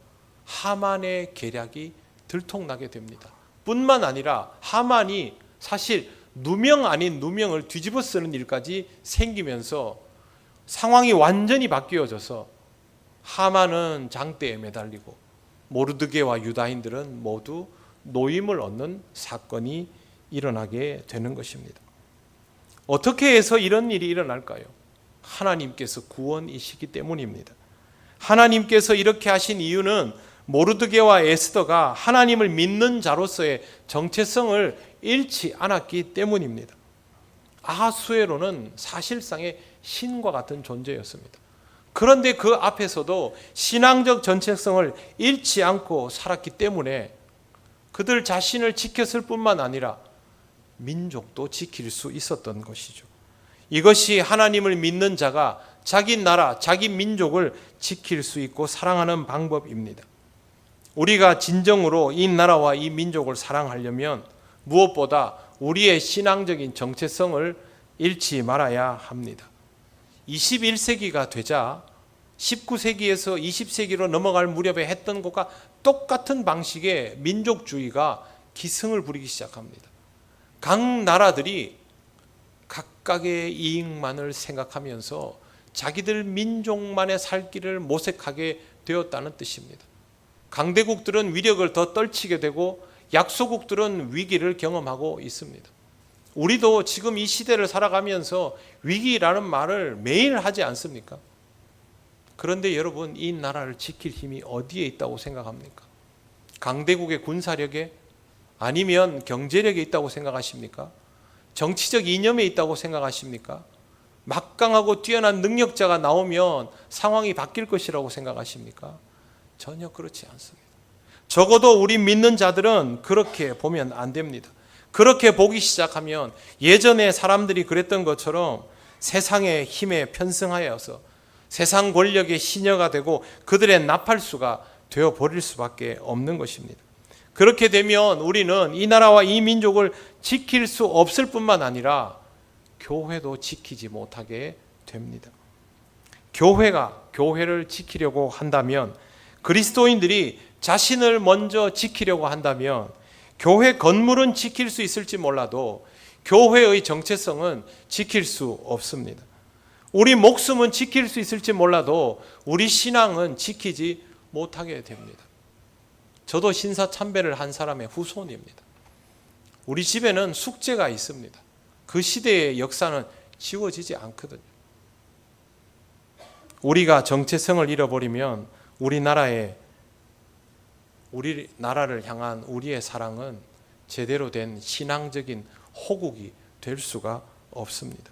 하만의 계략이 들통나게 됩니다. 뿐만 아니라 하만이 사실 누명 아닌 누명을 뒤집어 쓰는 일까지 생기면서 상황이 완전히 바뀌어져서 하만은 장대에 매달리고 모르드게와 유다인들은 모두 노임을 얻는 사건이 일어나게 되는 것입니다. 어떻게 해서 이런 일이 일어날까요? 하나님께서 구원이시기 때문입니다. 하나님께서 이렇게 하신 이유는 모르드게와 에스더가 하나님을 믿는 자로서의 정체성을 잃지 않았기 때문입니다. 아하수에로는 사실상의 신과 같은 존재였습니다. 그런데 그 앞에서도 신앙적 정체성을 잃지 않고 살았기 때문에 그들 자신을 지켰을 뿐만 아니라 민족도 지킬 수 있었던 것이죠. 이것이 하나님을 믿는 자가 자기 나라, 자기 민족을 지킬 수 있고 사랑하는 방법입니다. 우리가 진정으로 이 나라와 이 민족을 사랑하려면 무엇보다 우리의 신앙적인 정체성을 잃지 말아야 합니다. 21세기가 되자 19세기에서 20세기로 넘어갈 무렵에 했던 것과 똑같은 방식의 민족주의가 기승을 부리기 시작합니다. 각 나라들이 각각의 이익만을 생각하면서 자기들 민족만의 살 길을 모색하게 되었다는 뜻입니다. 강대국들은 위력을 더 떨치게 되고 약소국들은 위기를 경험하고 있습니다. 우리도 지금 이 시대를 살아가면서 위기라는 말을 매일 하지 않습니까? 그런데 여러분, 이 나라를 지킬 힘이 어디에 있다고 생각합니까? 강대국의 군사력에? 아니면 경제력에 있다고 생각하십니까? 정치적 이념에 있다고 생각하십니까? 막강하고 뛰어난 능력자가 나오면 상황이 바뀔 것이라고 생각하십니까? 전혀 그렇지 않습니다. 적어도 우리 믿는 자들은 그렇게 보면 안 됩니다. 그렇게 보기 시작하면 예전에 사람들이 그랬던 것처럼 세상의 힘에 편승하여서 세상 권력의 시녀가 되고 그들의 나팔수가 되어버릴 수밖에 없는 것입니다. 그렇게 되면 우리는 이 나라와 이 민족을 지킬 수 없을 뿐만 아니라 교회도 지키지 못하게 됩니다. 교회가 교회를 지키려고 한다면, 그리스도인들이 자신을 먼저 지키려고 한다면 교회 건물은 지킬 수 있을지 몰라도 교회의 정체성은 지킬 수 없습니다. 우리 목숨은 지킬 수 있을지 몰라도 우리 신앙은 지키지 못하게 됩니다. 저도 신사참배를 한 사람의 후손입니다. 우리 집에는 숙제가 있습니다. 그 시대의 역사는 지워지지 않거든요. 우리가 정체성을 잃어버리면 우리 나라를 향한 우리의 사랑은 제대로 된 신앙적인 호국이 될 수가 없습니다.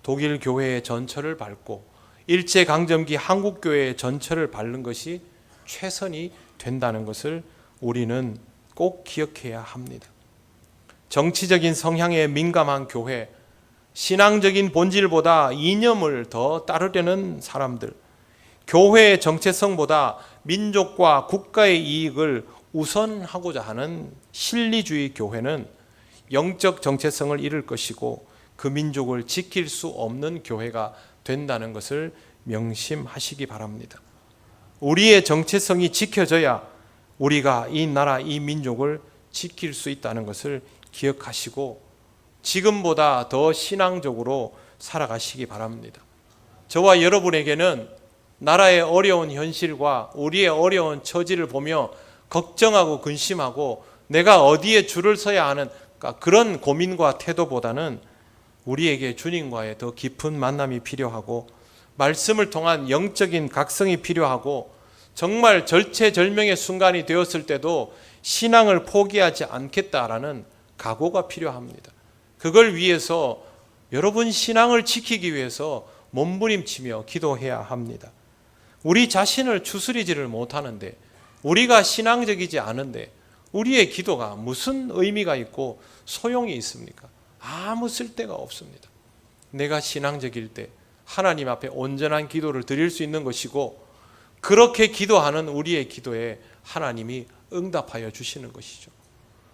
독일 교회의 전철을 밟고 일제강점기 한국 교회의 전철을 밟는 것이 최선이 된다는 것을 우리는 꼭 기억해야 합니다. 정치적인 성향에 민감한 교회, 신앙적인 본질보다 이념을 더 따르려는 사람들, 교회의 정체성보다 민족과 국가의 이익을 우선하고자 하는 실리주의 교회는 영적 정체성을 잃을 것이고 그 민족을 지킬 수 없는 교회가 된다는 것을 명심하시기 바랍니다. 우리의 정체성이 지켜져야 우리가 이 나라, 이 민족을 지킬 수 있다는 것을 기억하시고 지금보다 더 신앙적으로 살아가시기 바랍니다. 저와 여러분에게는 나라의 어려운 현실과 우리의 어려운 처지를 보며 걱정하고 근심하고 내가 어디에 줄을 서야 하는 그런 고민과 태도보다는 우리에게 주님과의 더 깊은 만남이 필요하고 말씀을 통한 영적인 각성이 필요하고 정말 절체절명의 순간이 되었을 때도 신앙을 포기하지 않겠다라는 각오가 필요합니다. 그걸 위해서 여러분 신앙을 지키기 위해서 몸부림치며 기도해야 합니다. 우리 자신을 추스리지를 못하는데 우리가 신앙적이지 않은데 우리의 기도가 무슨 의미가 있고 소용이 있습니까? 아무 쓸데가 없습니다. 내가 신앙적일 때 하나님 앞에 온전한 기도를 드릴 수 있는 것이고 그렇게 기도하는 우리의 기도에 하나님이 응답하여 주시는 것이죠.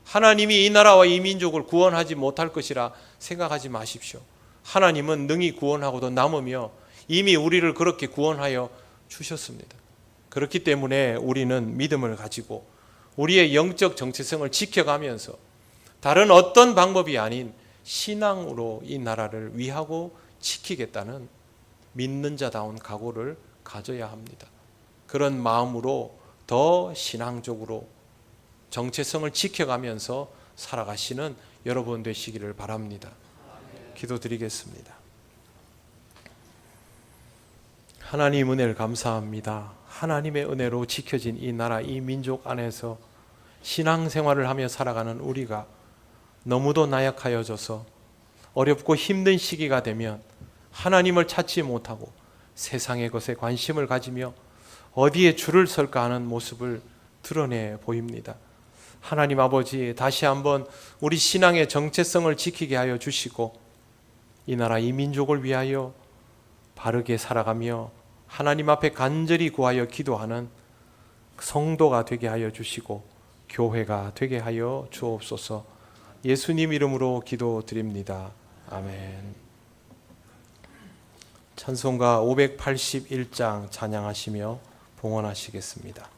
하나님이 이 나라와 이 민족을 구원하지 못할 것이라 생각하지 마십시오. 하나님은 능히 구원하고도 남으며 이미 우리를 그렇게 구원하여 주셨습니다. 그렇기 때문에 우리는 믿음을 가지고 우리의 영적 정체성을 지켜가면서 다른 어떤 방법이 아닌 신앙으로 이 나라를 위하고 지키겠다는 믿는 자다운 각오를 가져야 합니다. 그런 마음으로 더 신앙적으로 정체성을 지켜가면서 살아가시는 여러분 되시기를 바랍니다. 기도드리겠습니다. 하나님 은혜를 감사합니다. 하나님의 은혜로 지켜진 이 나라, 이 민족 안에서 신앙생활을 하며 살아가는 우리가 너무도 나약하여져서 어렵고 힘든 시기가 되면 하나님을 찾지 못하고 세상의 것에 관심을 가지며 어디에 줄을 설까 하는 모습을 드러내 보입니다. 하나님 아버지, 다시 한번 우리 신앙의 정체성을 지키게 하여 주시고 이 나라 이 민족을 위하여 바르게 살아가며 하나님 앞에 간절히 구하여 기도하는 성도가 되게 하여 주시고 교회가 되게 하여 주옵소서. 예수님 이름으로 기도드립니다. 아멘. 찬송가 581장 찬양하시며 봉헌하시겠습니다.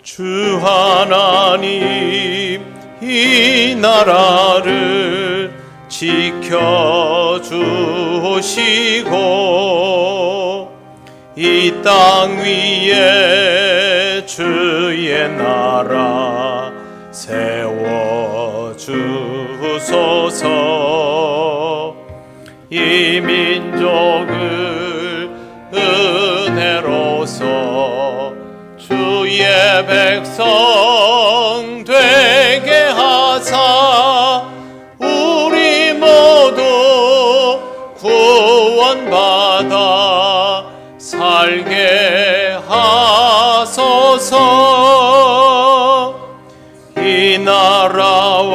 주 하나님 이 나라를 지켜주시고 이 땅 위에 주의 나라 세워주소서. 이 민족을 은혜로서 주의 백성 되게 하사 우리 모두 구원받아 살게 하소서. 이 나라와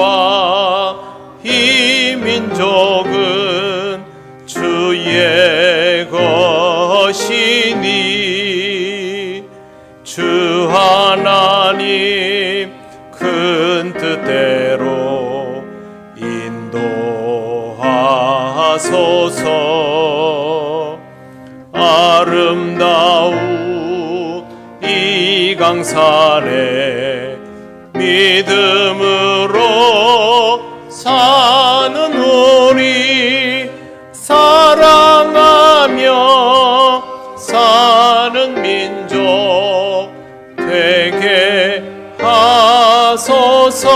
이 민족은 주의 것이니 주 하나님 큰 뜻대로 인도하소서. 아름다운 이 강산에 믿음으로 사는 우리 사랑하며 사는 민족 되게 하소서.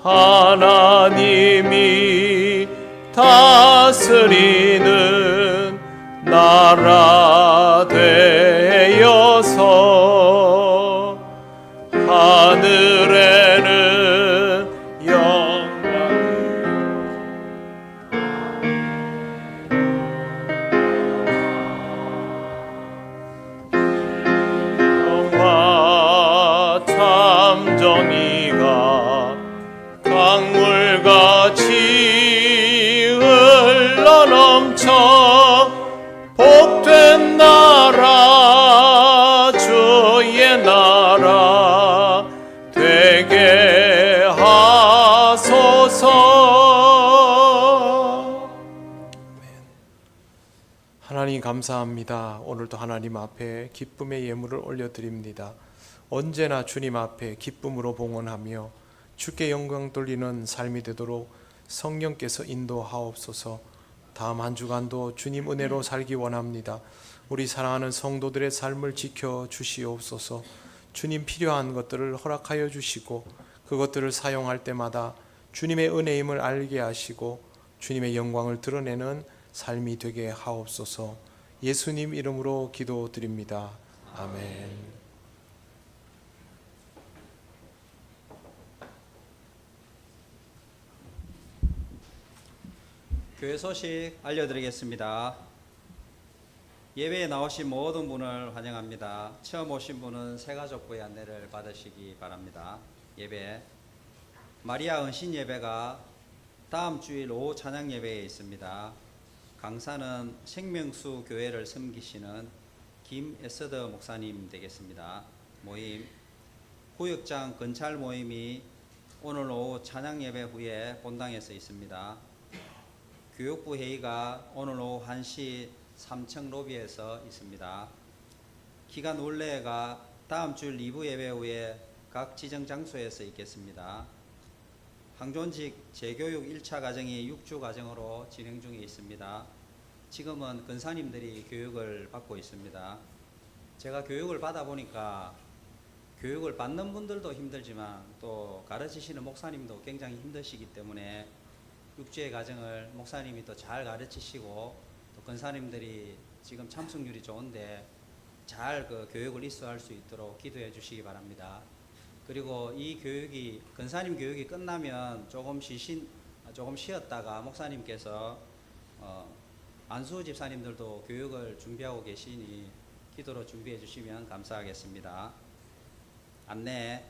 하나님이 다스리는 나라 되어서 하늘에는 영화 참 정의가 강물같이 흘러넘쳐 복된 나라 주의 나라 되게 하나님 감사합니다. 오늘도 하나님 앞에 기쁨의 예물을 올려드립니다. 언제나 주님 앞에 기쁨으로 봉헌하며 주께 영광 돌리는 삶이 되도록 성령께서 인도하옵소서. 다음 한 주간도 주님 은혜로 살기 원합니다. 우리 사랑하는 성도들의 삶을 지켜 주시옵소서. 주님 필요한 것들을 허락하여 주시고 그것들을 사용할 때마다 주님의 은혜임을 알게 하시고 주님의 영광을 드러내는 삶이 되게 하옵소서. 예수님 이름으로 기도드립니다. 아멘. 교회 소식 알려드리겠습니다. 예배에 나오신 모든 분을 환영합니다. 처음 오신 분은 새가족부의 안내를 받으시기 바랍니다. 예배 마리아 은신 예배가 다음 주일 오후 찬양 예배에 있습니다. 강사는 생명수 교회를 섬기시는 김에스더 목사님 되겠습니다. 모임 구역장 건찰 모임이 오늘 오후 찬양 예배 후에 본당에서 있습니다. 교육부 회의가 오늘 오후 1시 3층 로비에서 있습니다. 기간 원래가 다음 주 2부 예배 후에 각 지정 장소에서 있겠습니다. 항존직 재교육 1차 과정이 6주 과정으로 진행 중에 있습니다. 지금은 근사님들이 교육을 받고 있습니다. 제가 교육을 받아 보니까 교육을 받는 분들도 힘들지만 또 가르치시는 목사님도 굉장히 힘드시기 때문에 6주의 과정을 목사님이 또 잘 가르치시고 또 근사님들이 지금 참석률이 좋은데 잘 그 교육을 이수할 수 있도록 기도해 주시기 바랍니다. 그리고 이 교육이 근사님 교육이 끝나면 조금 쉬었다가 목사님께서 안수 집사님들도 교육을 준비하고 계시니 기도로 준비해 주시면 감사하겠습니다. 안내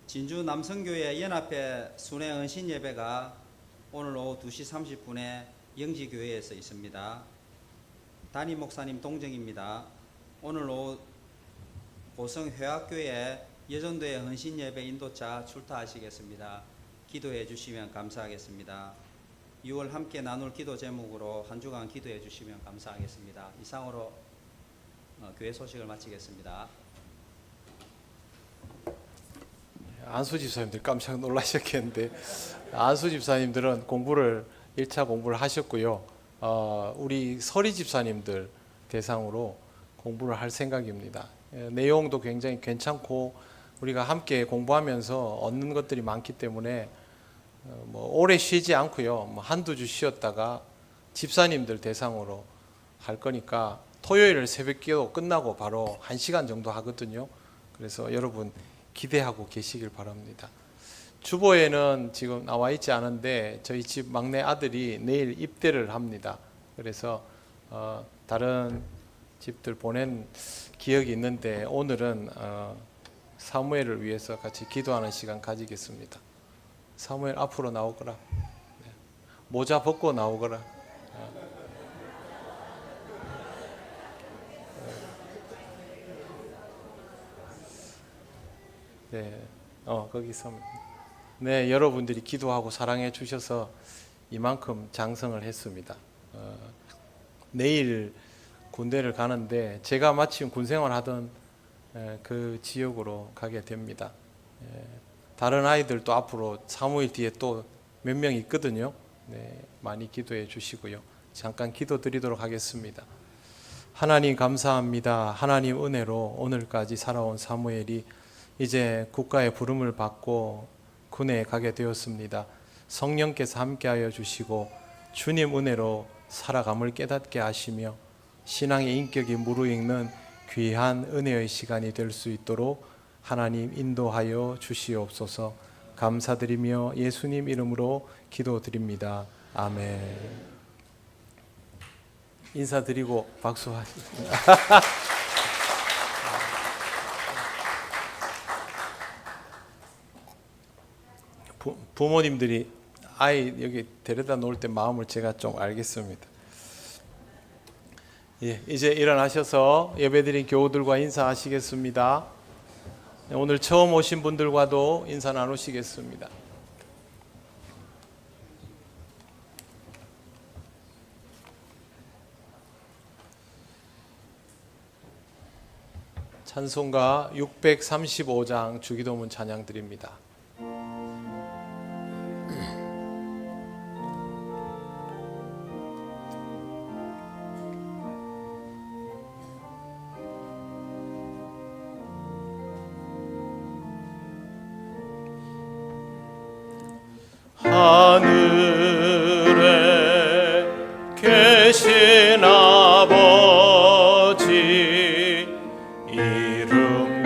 진주 남성교회 연합회 순회 은신 예배가 오늘 오후 2시 30분에 영지교회에서 있습니다. 담임 목사님 동정입니다. 오늘 오후 고성 회학교회 여전도의 헌신 예배 인도차 출타하시겠습니다. 기도해 주시면 감사하겠습니다. 6월 함께 나눌 기도 제목으로 한 주간 기도해 주시면 감사하겠습니다. 이상으로 교회 소식을 마치겠습니다. 안수 집사님들 깜짝 놀라셨겠는데 안수 집사님들은 1차 공부를 하셨고요. 우리 서리 집사님들 대상으로 공부를 할 생각입니다. 내용도 굉장히 괜찮고 우리가 함께 공부하면서 얻는 것들이 많기 때문에 오래 쉬지 않고요. 한두 주 쉬었다가 집사님들 대상으로 할 거니까 토요일 새벽기도 끝나고 바로 1시간 정도 하거든요. 그래서 여러분 기대하고 계시길 바랍니다. 주보에는 지금 나와 있지 않은데 저희 집 막내 아들이 내일 입대를 합니다. 그래서 다른 집들 보낸 기억이 있는데 오늘은 사무엘을 위해서 같이 기도하는 시간 가지겠습니다. 사무엘 앞으로 나오거라. 모자 벗고 나오거라. 네, 거기 있습니다. 네, 여러분들이 기도하고 사랑해 주셔서 이만큼 장성을 했습니다. 내일 군대를 가는데 제가 마침 군생활 하던 그 지역으로 가게 됩니다. 다른 아이들도 앞으로 사무일 뒤에 또 몇 명 있거든요. 네, 많이 기도해 주시고요. 잠깐 기도 드리도록 하겠습니다. 하나님 감사합니다. 하나님 은혜로 오늘까지 살아온 사무엘이 이제 국가의 부름을 받고 군에 가게 되었습니다. 성령께서 함께하여 주시고 주님 은혜로 살아감을 깨닫게 하시며 신앙의 인격이 무르익는 귀한 은혜의 시간이 될 수 있도록 하나님 인도하여 주시옵소서. 감사드리며 예수님 이름으로 기도드립니다. 아멘. 인사드리고 박수하십니다. 부모님들이 아이 여기 데려다 놓을 때 마음을 제가 좀 알겠습니다. 예, 이제 일어나셔서 예배드린 교우들과 인사하시겠습니다. 오늘 처음 오신 분들과도 인사 나누시겠습니다. 찬송가 635장 주기도문 찬양 드립니다. 하늘에 계신 아버지 이름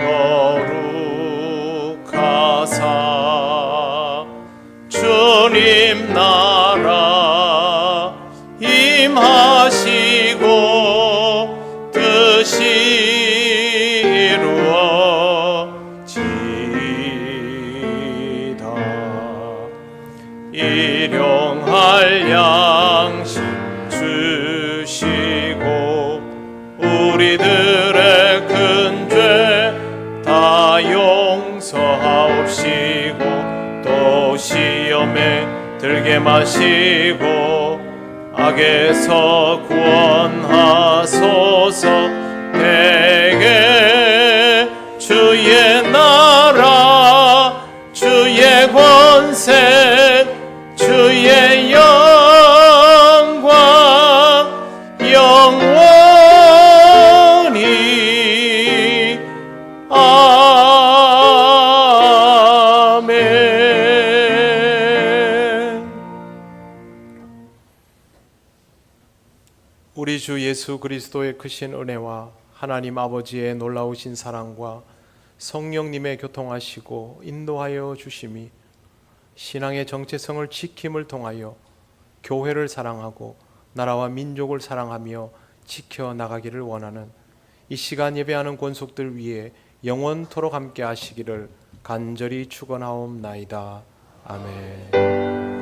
거룩하사 주님 나라 임하시고 뜻이 이루어지이다. 일용할 양식 주시고 우리들의 큰 죄 다 용서하옵시고 또 시험에 들게 마시고 악에서 구원하소서. 대개 주의 나라 주의 권세 주의 영광 영원히 아멘. 우리 주 예수 그리스도의 크신 은혜와 하나님 아버지의 놀라우신 사랑과 성령님의 교통하시고 인도하여 주심이 신앙의 정체성을 지킴을 통하여 교회를 사랑하고 나라와 민족을 사랑하며 지켜나가기를 원하는 이 시간 예배하는 권속들 위해 영원토록 함께 하시기를 간절히 축원하옵나이다. 아멘.